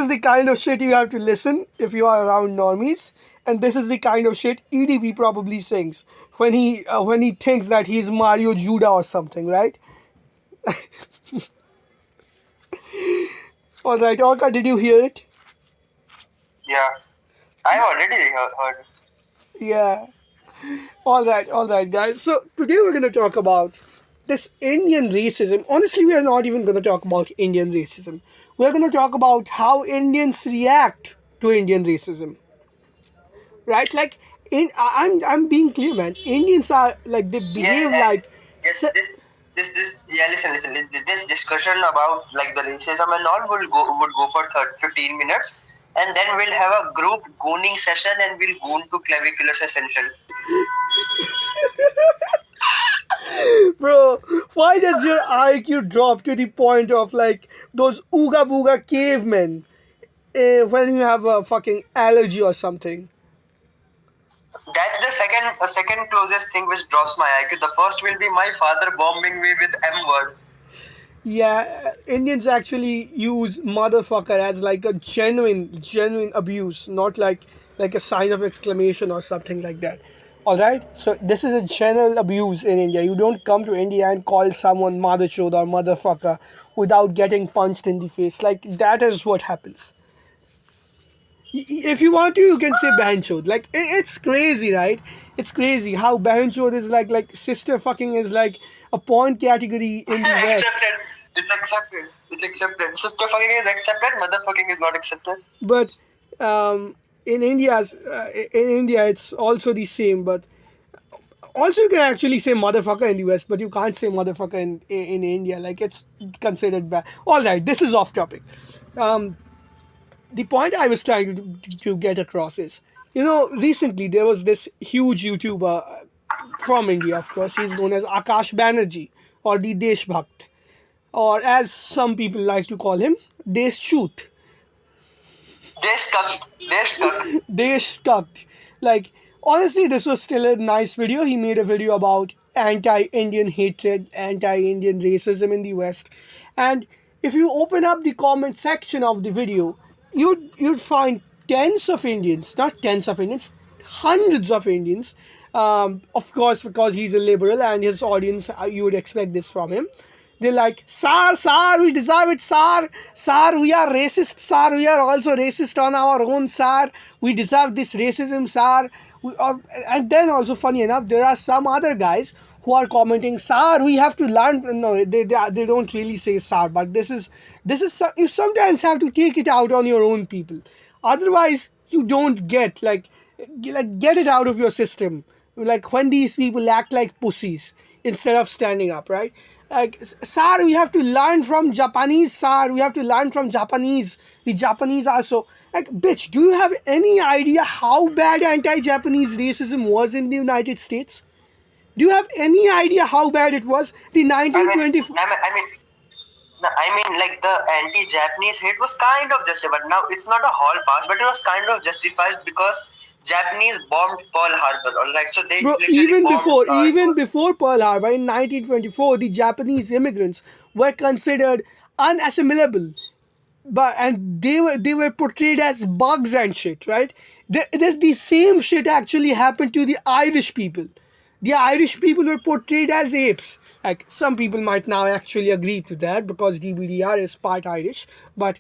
is the kind of shit you have to listen if you are around normies, and this is the kind of shit EDP probably sings when he thinks that he's Mario Judah or something, right? All right, Orca, did you hear it? Yeah, I've already heard. Yeah. All right, guys. So today we're gonna talk about this Indian racism. Honestly, we are not even gonna talk about Indian racism. We're gonna talk about how Indians react to Indian racism, right? Like, I'm being clear, man. Indians are like they Yeah, behave like. yes, yeah, listen. This discussion about like the racism and all would go for 15 minutes, and then we'll have a group gooning session, and we'll goon to clavicular essential. Bro, why does your IQ drop to the point of like those ooga booga cavemen when you have a fucking allergy or something? That's the second closest thing which drops my IQ. The first will be my father bombing me with M word. Yeah, Indians actually use motherfucker as like a genuine abuse, not like a sign of exclamation or something like that. All right, so this is a general abuse in India. You don't come to India and call someone mother chode or motherfucker without getting punched in the face. Like that is what happens. If you want to, you can say banchod. Like it's crazy, right? It's crazy how banchod is like sister fucking is like a porn category in the West. Accepted. It's accepted. It's accepted. Sister fucking is accepted. Motherfucking is not accepted. But um, in India, it's also the same. But also, you can actually say motherfucker in the West, but you can't say motherfucker in India. Like it's considered bad. All right, this is off topic. Um, the point I was trying to get across is, recently there was this huge YouTuber from India, of course. He's known as Akash Banerjee or the Deshbhakt, or as some people like to call him, Deshchut. They're stuck. They're stuck. They stuck. Like, honestly, this was still a nice video. He made a video about anti-Indian hatred, anti-Indian racism in the West. And if you open up the comment section of the video, you'd find tens of Indians, not tens of Indians, hundreds of Indians. Of course, because he's a liberal and his audience, you would expect this from him. They're like, Sar, we deserve it, Sar, we are racist, Sar, we are also racist on our own, Sar, we deserve this racism, Sar. And then also, funny enough, there are some other guys who are commenting, Sar, we have to learn. No, they don't really say Sar, but you sometimes have to take it out on your own people. Otherwise, you don't get it out of your system. Like when these people act like pussies instead of standing up, right? Like, sir, we have to learn from Japanese, sir. We have to learn from Japanese. The Japanese are so. Like, bitch, do you have any idea how bad anti Japanese racism was in the United States? Do you have any idea how bad it was? The 1924. Like the anti-Japanese hate was kind of justified. Now it's not a hall pass, but it was kind of justified because Japanese bombed Pearl Harbor. Like so, they Bro, even before Pearl Harbor in 1924, the Japanese immigrants were considered unassimilable, and they were portrayed as bugs and shit, right? The same shit actually happened to the Irish people. The Irish people were portrayed as apes. Like some people might now actually agree to that because DBDR is part Irish, but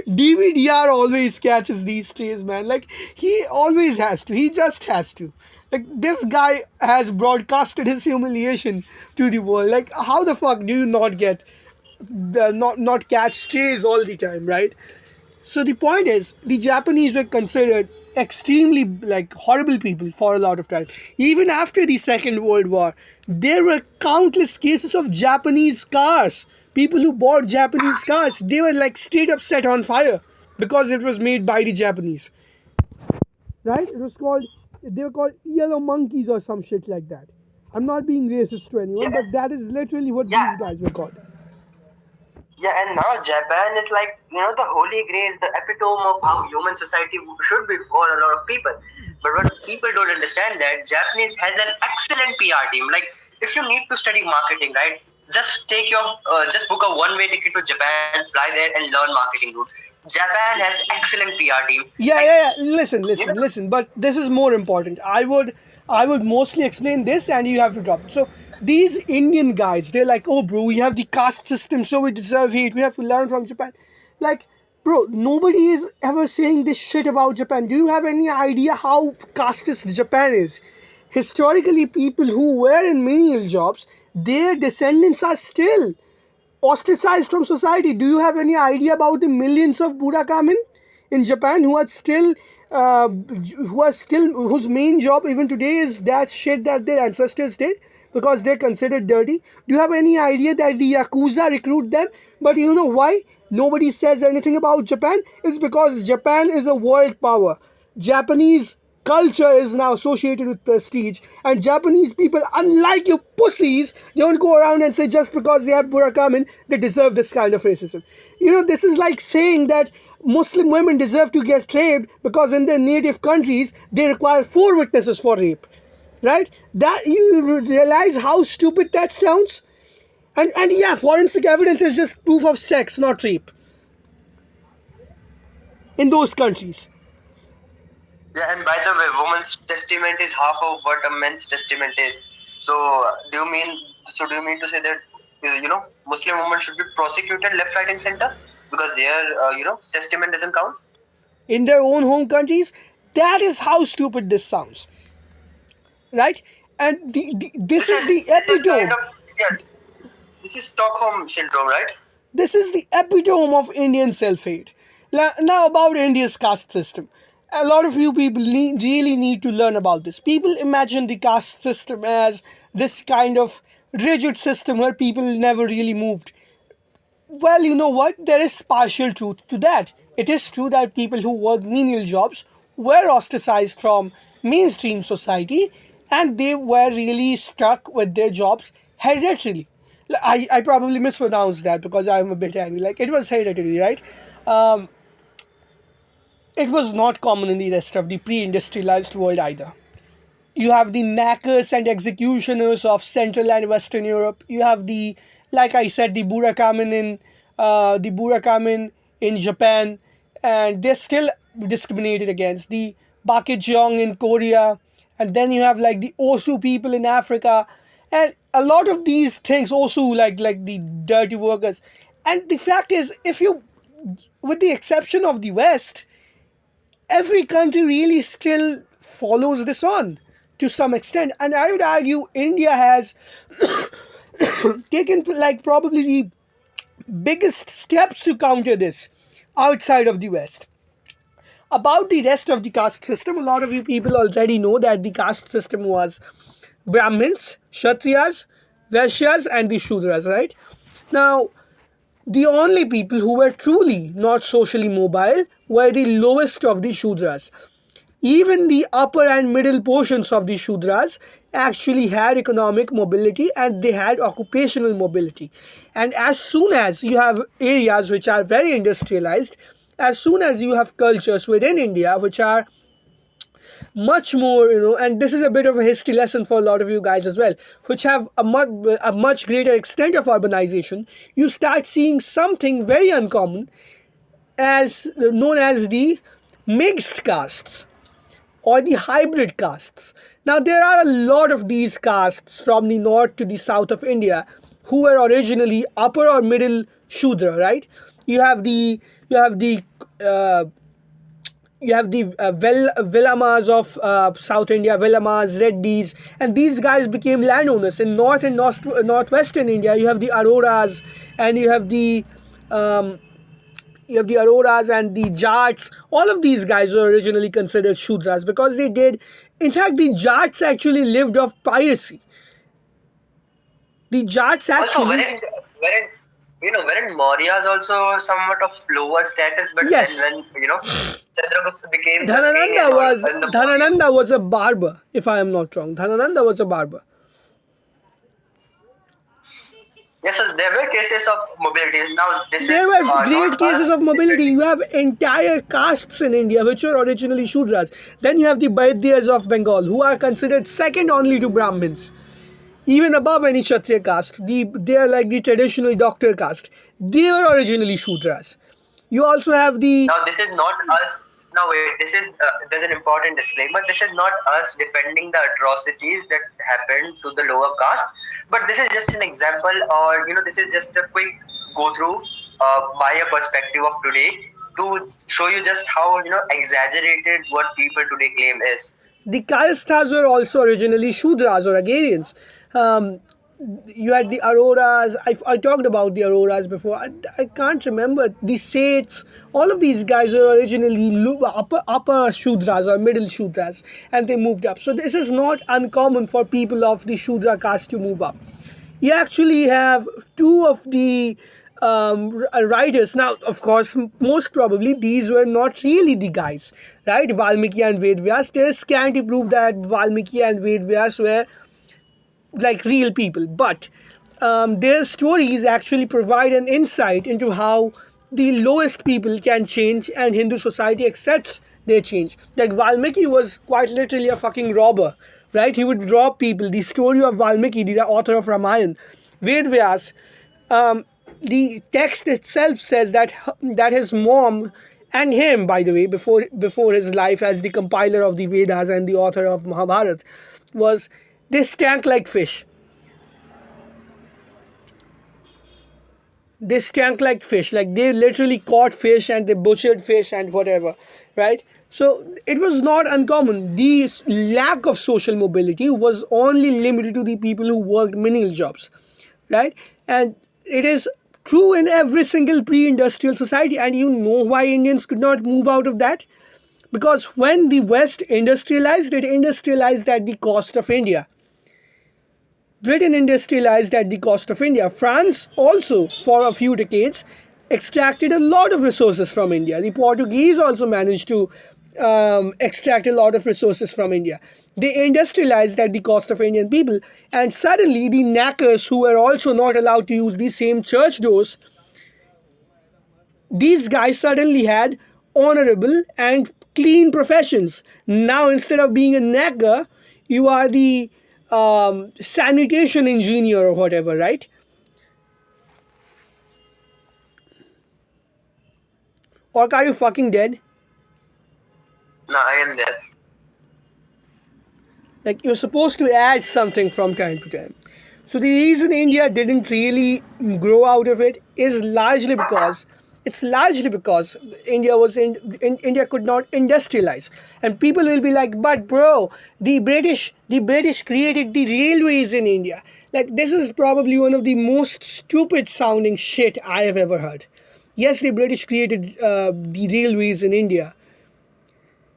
DVDR always catches these strays, man. Like, he always has to. He just has to. Like, this guy has broadcasted his humiliation to the world. Like, how the fuck do you not get, not catch strays all the time, right? So the point is, the Japanese were considered extremely, like, horrible people for a lot of time. Even after the Second World War, there were countless cases of Japanese cars. People who bought Japanese cars, they were like straight up set on fire because it was made by the Japanese. Right? They were called yellow monkeys or some shit like that. I'm not being racist to anyone, but that is literally what these guys were called. Yeah, and now Japan is like, the holy grail, the epitome of how human society should be for a lot of people. But what people don't understand that Japanese has an excellent PR team. Like, if you need to study marketing, right? Just book a one-way ticket to Japan, fly there, and learn marketing, dude. Japan has excellent PR team. Yeah, Like, yeah, yeah. Listen, you know, listen, listen. But this is more important. I would mostly explain this, and you have to drop it. So these Indian guys, they're like, oh, bro, we have the caste system, so we deserve hate. We have to learn from Japan. Like, bro, nobody is ever saying this shit about Japan. Do you have any idea how casteist Japan is? Historically, people who were in menial jobs, their descendants are still ostracized from society. Do you have any idea about the millions of Burakamen in Japan whose main job even today is that shit that their ancestors did because they're considered dirty? Do you have any idea that the Yakuza recruit them? But you know why nobody says anything about Japan? It's because Japan is a world power. Japanese culture is now associated with prestige, and Japanese people, unlike you pussies, don't go around and say just because they have burakamen they deserve this kind of racism. This is like saying that Muslim women deserve to get raped because in their native countries they require 4 witnesses for rape, right? That you realize how stupid that sounds. And yeah, forensic evidence is just proof of sex, not rape, in those countries. yeah, and by the way, woman's testament is half of what a man's testament is. So, do you mean to say that Muslim women should be prosecuted left, right, and center because their testament doesn't count? In their own home countries. That is how stupid this sounds, right? And this This is is the this is kind epitome. of, yeah. This is Stockholm syndrome, right? This is the epitome of Indian self-hate. Now about India's caste system. A lot of you people really need to learn about this. People imagine the caste system as this kind of rigid system where people never really moved. Well, you know what? There is partial truth to that. It is true that people who work menial jobs were ostracized from mainstream society and they were really stuck with their jobs hereditarily. I probably mispronounced that because I'm a bit angry. Like, it was hereditary, right? It was not common in the rest of the pre industrialized world either. You have the knackers and executioners of Central and Western Europe. You have like I said, the Burakamin in Japan, and they're still discriminated against. The Bakejong in Korea, and then you have like the Osu people in Africa, and a lot of these things. Osu, like the dirty workers. And the fact is, if you, with the exception of the West, every country really still follows this on to some extent. And I would argue India has taken like probably the biggest steps to counter this outside of the West. About the rest of the caste system, a lot of you people already know that the caste system was Brahmins, Kshatriyas, Vaishyas, and the Shudras, right? Now, the only people who were truly not socially mobile were the lowest of the Shudras. Even the upper and middle portions of the Shudras actually had economic mobility and they had occupational mobility. And as soon as you have areas which are very industrialized, as soon as you have cultures within India which are much more, and this is a bit of a history lesson for a lot of you guys as well, which have a much greater extent of urbanization, you start seeing something very uncommon as known as the mixed castes or the hybrid castes. Now, there are a lot of these castes from the north to the south of India who were originally upper or middle Shudra, right? You have the uh, Velamas of South India, Velamas, Reddis, and these guys became landowners. In North and Northwestern India, you have the Aroras, and um, you have the Aroras and the Jats. All of these guys were originally considered Shudras because they did. In fact, the Jats actually lived off piracy. The Jats Also, actually, wherein Maurya is also somewhat of lower status, but then yes, when Chandragupta became the king Dhanananda and all, was and the Maurya. Dhanananda was a barber, if I am not wrong. Dhanananda was a barber. Yes, sir, there were cases of mobility. Now, this There is were not great cases us of mobility. defending. You have entire castes in India which were originally Shudras. Then you have the Baidyas of Bengal who are considered second only to Brahmins, even above any Kshatriya caste. They are like the traditional doctor caste. They were originally Shudras. You also have the Now, this is not us. Now, wait. This is there's an important disclaimer. This is not us defending the atrocities that happened to the lower caste, but this is just an example, or this is just a quick go through my perspective of today to show you just how exaggerated what people today claim is. the Kayasthas were also originally Shudras or agrarians. Um, you had the Auroras. I talked about the Auroras before. I can't remember. The Seths. All of these guys were originally upper Shudras or middle Shudras, and they moved up. So this is not uncommon for people of the Shudra caste to move up. You actually have two of the writers. Now, of course, most probably these were not really the guys, right? Valmiki and Vedvyas. There's scanty proof that Valmiki and Vedvyas were like real people, but their stories actually provide an insight into how the lowest people can change and Hindu society accepts their change. Like Valmiki was quite literally a fucking robber, right? He would rob people. The story of Valmiki, the author of Ramayana, Vedvyas, um, the text itself says that his mom and him, by the way, before his life as the compiler of the Vedas and the author of Mahabharata, was they stank like fish. They stank like fish. Like they literally caught fish and they butchered fish and whatever, right? So it was not uncommon. The lack of social mobility was only limited to the people who worked menial jobs, right? And it is true in every single pre-industrial society. And you know why Indians could not move out of that? Because when the West industrialized, it industrialized at the cost of India. Britain industrialized at the cost of India. France also, for a few decades, extracted a lot of resources from India. The Portuguese also managed to extract a lot of resources from India. They industrialized at the cost of Indian people, and suddenly the knackers who were also not allowed to use the same church doors, these guys suddenly had honorable and clean professions. Now, instead of being a knacker, you are the sanitation engineer or whatever, right? Or are you fucking dead? No, I am there. Like you're supposed to add something from time to time. So the reason India didn't really grow out of it is largely because India India could not industrialize, and people will be like, but bro, the British created the railways in India. Like this is probably one of the most stupid sounding shit I have ever heard. Yes, the British created the railways in India,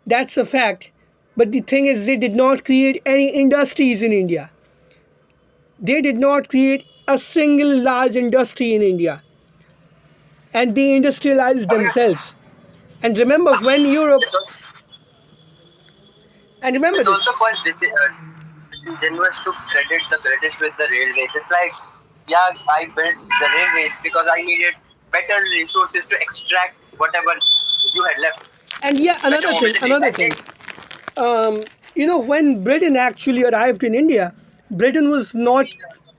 that's a fact. But the thing is, they did not create any industries in India. They did not create a single large industry in India. And they industrialized themselves. And remember when Europe, It's also, and remember it's this, also quite disingenuous to credit the British with the railways. It's like, yeah, I built the railways because I needed better resources to extract whatever you had left. and yeah, Better mobility. another I thing. think When Britain actually arrived in India, Britain was not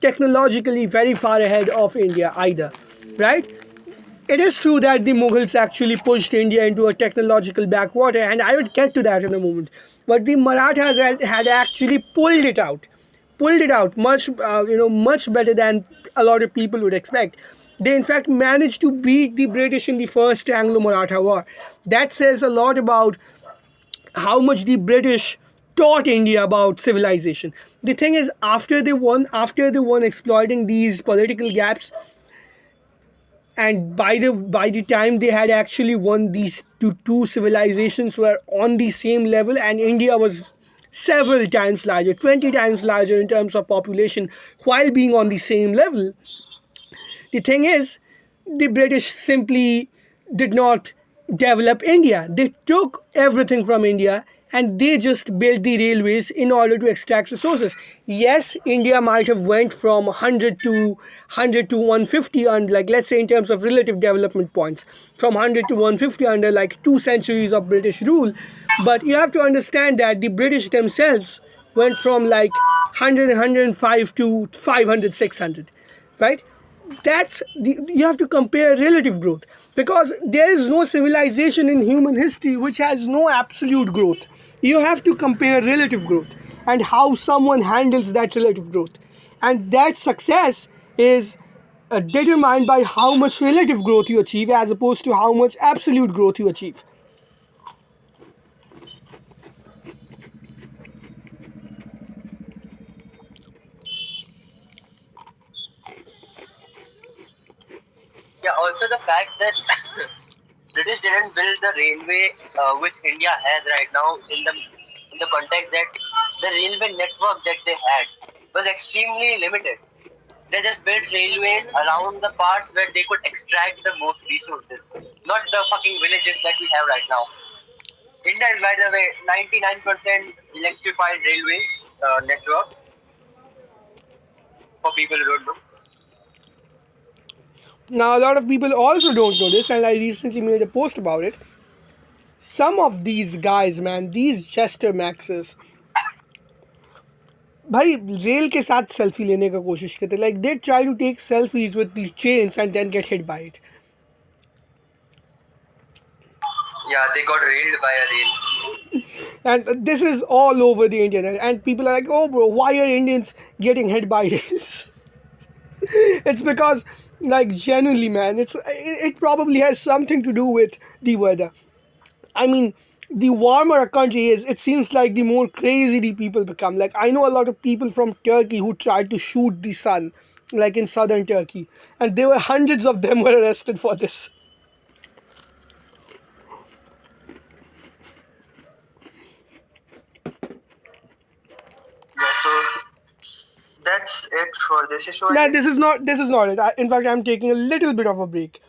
technologically very far ahead of India either, right? It is true that the Mughals actually pushed India into a technological backwater, and I would get to that in a moment. But the Marathas had actually pulled it out much better than a lot of people would expect. They in fact managed to beat the British in the first Anglo-Maratha War. That says a lot about how much the British taught India about civilization. The thing is, after they won exploiting these political gaps, and by the time they had actually won, these two civilizations were on the same level, and India was several times larger, 20 times larger in terms of population, while being on the same level. The thing is, the British simply did not develop India. They took everything from India and they just built the railways in order to extract resources. Yes, India might have went from 100 to 150, and like, let's say in terms of relative development points, from 100 to 150 under like 2 centuries of British rule. But you have to understand that the British themselves went from like 100 to 500, 600, right? You have to compare relative growth, because there is no civilization in human history which has no absolute growth. You have to compare relative growth and how someone handles that relative growth, and that success is determined by how much relative growth you achieve as opposed to how much absolute growth you achieve. Yeah, also the fact that British didn't build the railway which India has right now, in the context that the railway network that they had was extremely limited. They just built railways around the parts where they could extract the most resources, not the fucking villages that we have right now. India is, by the way, 99% electrified railway network for people who don't know. Now, a lot of people also don't know this, and I recently made a post about it. Some of these guys, man, these Chester Maxes, भाई rail के साथ selfie लेने का कोशिश करते, like they try to take selfies with the trains and then get hit by it. Yeah, they got railed by a rail. And this is all over the internet, and people are like, oh bro, why are Indians getting hit by this? It's because, like, genuinely, man, it probably has something to do with the weather. I mean, the warmer a country is, it seems like the more crazy the people become. Like, I know a lot of people from Turkey who tried to shoot the sun, like in southern Turkey, and there were hundreds of them were arrested for this. Yeah, so that's it for this issue, I Nah, guess. this is not it. In fact, I'm taking a little bit of a break.